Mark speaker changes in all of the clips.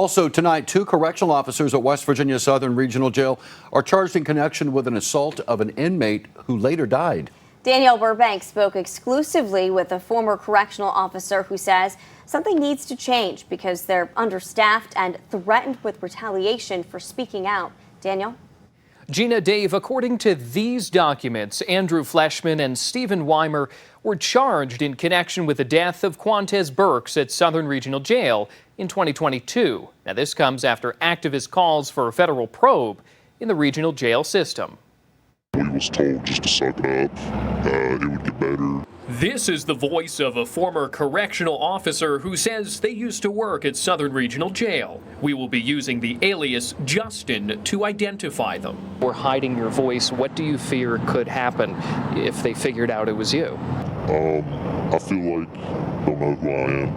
Speaker 1: Also tonight, 2 correctional officers at West Virginia Southern Regional Jail are charged in connection with an assault of an inmate who later died.
Speaker 2: Danielle Burbank spoke exclusively with a former correctional officer who says something needs to change because they're understaffed and threatened with retaliation for speaking out. Danielle?
Speaker 3: Gina, Dave, according to these documents, Andrew Fleshman and Stephen Wimmer were charged in connection with the death of Quantez Burks at Southern Regional Jail in 2022. Now, this comes after activist calls for a federal probe in the regional jail system.
Speaker 4: We was told just to suck it up, it would get better.
Speaker 3: This is the voice of a former correctional officer who says they used to work at Southern Regional Jail. We will be using the alias Justin to identify them. We're hiding your voice. What do you fear could happen if they figured out it was you?
Speaker 4: I feel like they'll know who I am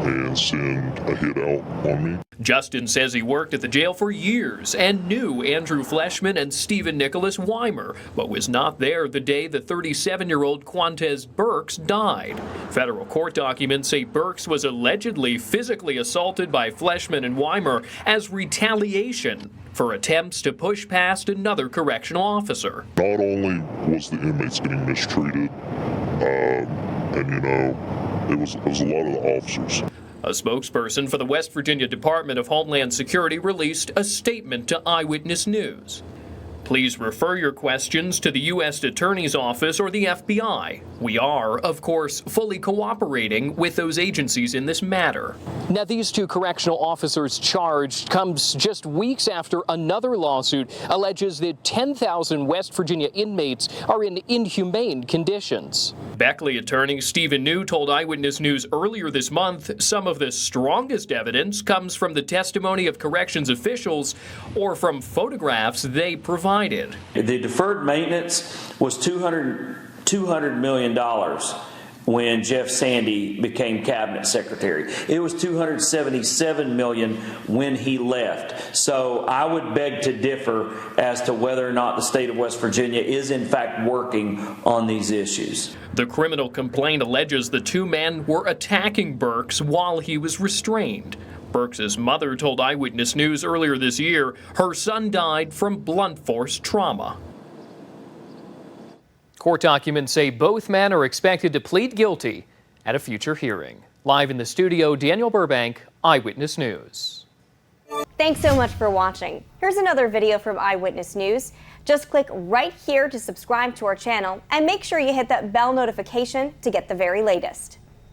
Speaker 4: and send a hit out on me.
Speaker 3: Justin says he worked at the jail for years and knew Andrew Fleshman and Stephen Nicholas Wimmer, but was not there the day the 37-year-old Quantez Burks died. Federal court documents say Burks was allegedly physically assaulted by Fleshman and Wimmer as retaliation for attempts to push past another correctional officer.
Speaker 4: Not only was the inmates getting mistreated, and it was a lot of the officers.
Speaker 3: A spokesperson for the West Virginia Department of Homeland Security released a statement to Eyewitness News. Please refer your questions to the U.S. Attorney's Office or the FBI. We are, of course, fully cooperating with those agencies in this matter. Now, these 2 correctional officers charged comes just weeks after another lawsuit alleges that 10,000 West Virginia inmates are in inhumane conditions. Beckley attorney Stephen New told Eyewitness News earlier this month some of the strongest evidence comes from the testimony of corrections officials or from photographs they provided.
Speaker 5: The deferred maintenance was $200 million when Jeff Sandy became cabinet secretary. It was $277 million when he left. So I would beg to differ as to whether or not the state of West Virginia is in fact working on these issues.
Speaker 3: The criminal complaint alleges the 2 men were attacking Burks while he was restrained. Burks' mother told Eyewitness News earlier this year her son died from blunt force trauma. Court documents say both men are expected to plead guilty at a future hearing. Live in the studio, Danielle Burbank, Eyewitness News.
Speaker 2: Thanks so much for watching. Here's another video from Eyewitness News. Just click right here to subscribe to our channel and make sure you hit that bell notification to get the very latest.